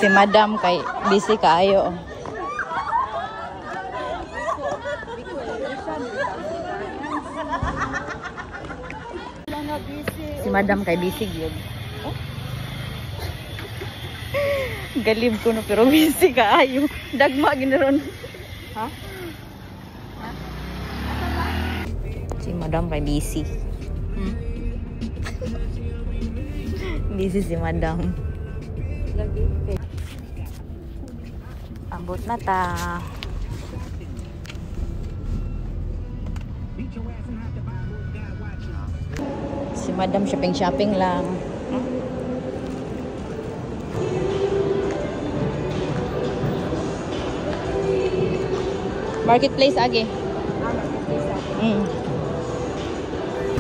Si Madam kay busy kaayo. Si Madam kay busy gyud. Galib ko no pero busy kaayo. Dagma ginaron. Ha? Si Madam kay busy. Busy si Madam. Abot na ta. Si Madam shopping lang. Marketplace agi.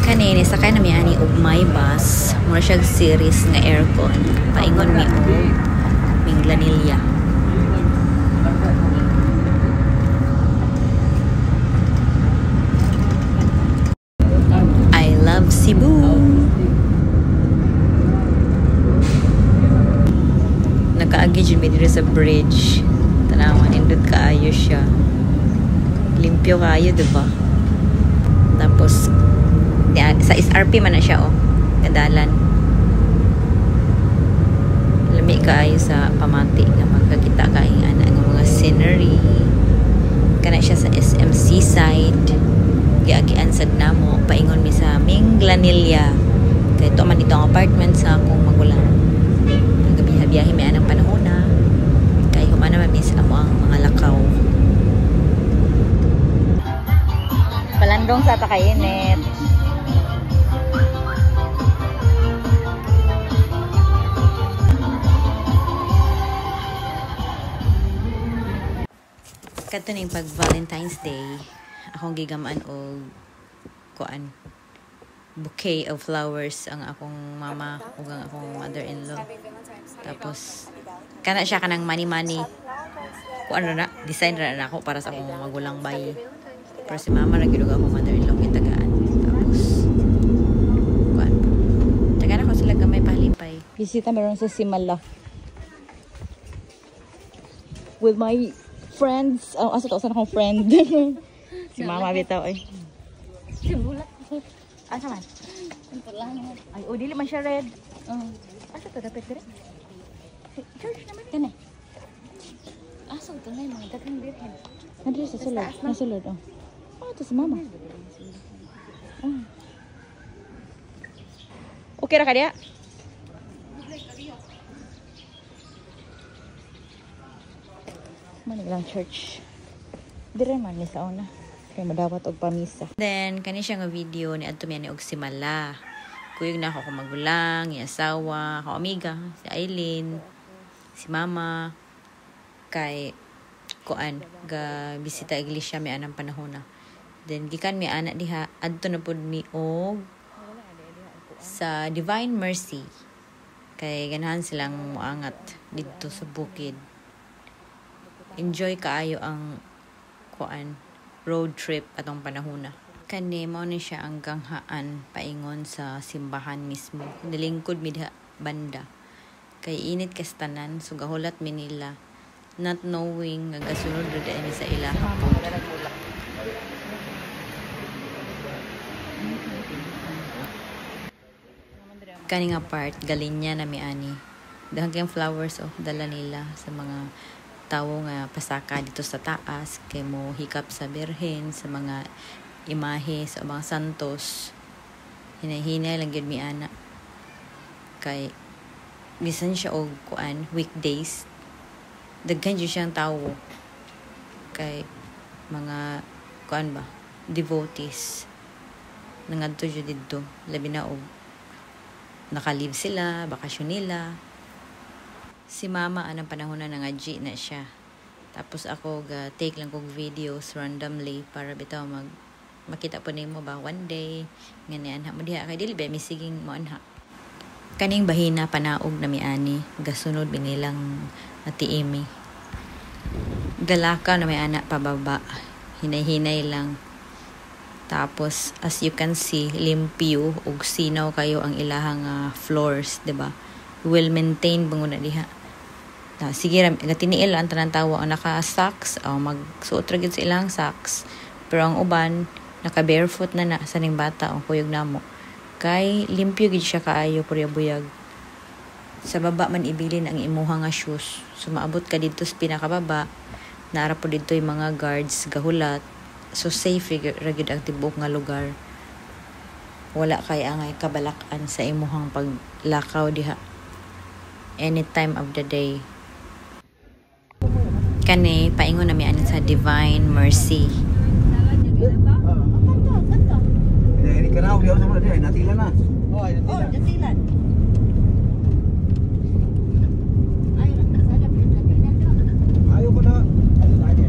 Kanini sakay na mi ani og my bus, mura siya series nga aircon. Paingon mi og Minglanilla. I love Cebu. Nakaagi jud mi diri sa bridge. Tanawan indot kaayo siya. Limpyo kaayo, diba? Tapos sa SRP man na siya, oh. Kadalan. Lami kaayo sa pamati nga magkakita kaayo ana nga mga scenery. Kana siya sa SMC side. Giagian sad namo paingon mi sa Minglanilla. Kay to man itong apartment sa akong magulang. Nagabiyahe mi anang panahon na. Kay humana man mi sa amo ang mga lakaw. Palandong sa takainit. Kadto ning pag Valentine's Day, akong gigamaan og kuan bouquet of flowers ang akong mama ug ang akong mother-in-law. Tapos kana siya kanang money kuan na design ra na ako para sa akong magulang bayi. Pero si mama ra gyud akong mother-in-law gitagaan. Tapos kuan tagaan ako sila gamay palipay. Bisita meron sa Simala with my friends. Asa to sa akong friend. Si mama bitaw ay. Si bulat. Asa man? Ay, o dili man siya red. Asa to dapat dire? Church naman kani. Asa to na mga daghang birhen. Nandito sa sulod. Nasulod oh. Ito si mama. Okay ra ka diya? Manilang church. Dire man ni sa una. Kaya madawat og pamisa. Then kani siya nga video ni adto mi ani og Simala. Kuyog na ako magulang, ni asawa, ako amiga, si Aileen, si mama kay kuan ga bisita iglesia mi anang panahon na. Then gikan mi ana diha adto na pud mi og sa Divine Mercy. Kay ganahan silang moangat didto sa bukid. Enjoy kaayo ang kuan road trip atong panahona. Kani mao ni siya ang ganghaan paingon sa simbahan mismo. Nilingkod mi diha banda. Kay init kastanan so gahulat mi nila not knowing nga gasunod ra ni sa ilaha. Kani nga part galinya na mi ani. Daghang flowers dala nila sa mga tawo nga pasaka dito sa taas kay mo hikap sa birhen sa mga imahe sa mga santos. Hinay-hinay lang gyud mi ana. Kay bisan siya og kuan weekdays daghan jud siyang tawo. Kay mga kuan ba devotees nangadto jud didto labi na og naka-leave sila, bakasyon nila. Si mama anang panahon na nga-G na siya. Tapos ako take lang kog videos randomly para bitaw makita po nimo ba one day nganian ha mo diha kay dili ba misiging mo anha. Kaning bahina panaog na miani gasunod binilang ati Amy. Galaka na may anak pababa. Hinay-hinay lang. Tapos as you can see limpyo ug sinaw kayo ang ilahang floors, diba? Well maintained banguna diha. Sige ra gatiniil ang tanan tawo ang naka socks o magsuot ra gyud sa ilang socks, pero ang uban naka barefoot na sa ning bata ang kuyog namo kay limpyo gid siya kaayo purya-buyag. Sa baba man ibilin ang imuha nga shoes, so maabot ka dito sa pinakababa, naara po dito yung mga guards gahulat, so safe ra gyud ang tibuok nga lugar. Wala kay angay kabalakan sa imuhang paglakaw diha any time of the day. Kani paingon na mianin sa Divine Mercy. Ini kenal dia sama dia natilan na. Oh, natilan. Ayo pada aja.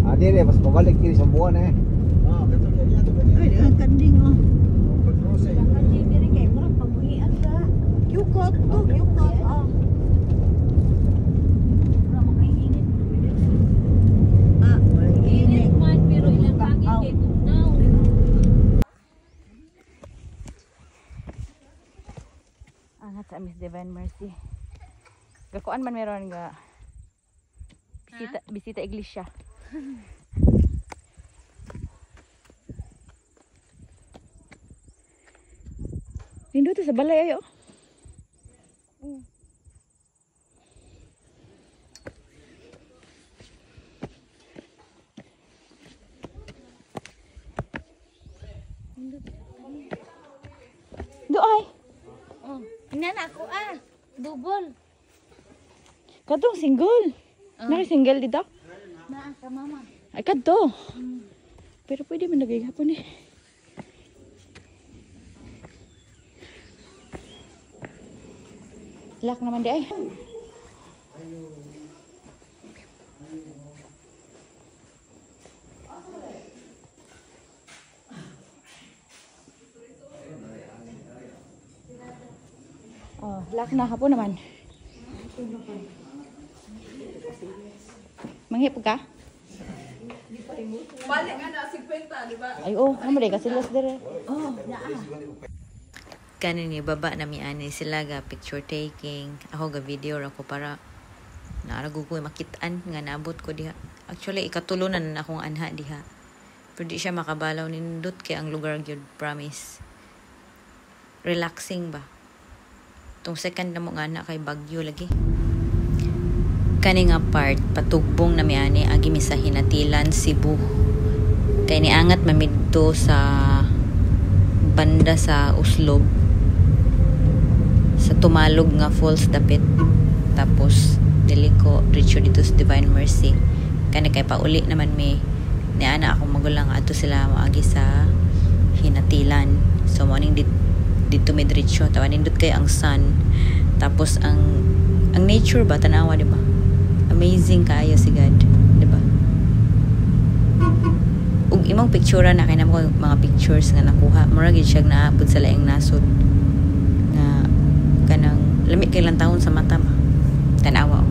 Ada deh pas pabalik kiri sembuhan eh. Ah, betul dia tu betul. Ay, ang kanding oh. Pagproses. Kanding dire kay murag pamuhian ka. Yukot, yukot. Ah. Angat sa Miss Divine Mercy. Gakuan man meron nga bisita iglesia. Lindo to sa balay ayo. Doay. Ina na ako double. Katong single. Nari single dito? Na ka mama. Ay kadto. Pero pwede man lagay hapon eh. Lock naman di ay. Oh, lock na hapon naman. Manghip ka? Balik nga na 50, di ba? Ay oh, amo day kasi last dire. Oh, naa. Kanini baba na mi ani sila ga picture taking. Ako ga video ra ko para naarago ko makitaan nga naabot ko diha. Actually ikatulunan na akong anha diha. Pero di siya makabalaw nindot kay ang lugar gyud, promise. Relaxing ba? Tong second na mo nga na kay Bagyo lagi. Kani nga part patugbong na mi ani agi mi sa Hinatilan, Cebu. Kay niangat mamidto sa banda sa Uslob. Sa tumalog nga falls dapit. Tapos dili ko diretso dito sa Divine Mercy. Kani kay pauli naman mi ni ana akong magulang ato sila maagi sa Hinatilan. So morning dito may diretso tawa nindot kay ang sun. Tapos ang nature ba tanawa di ba? Amazing kaayo si God, di ba? Ug imong picture na kay namo mga pictures nga nakuha mura gid siya naabot sa laing nasod na kanang lami kay lang taon sa mata ba tanawa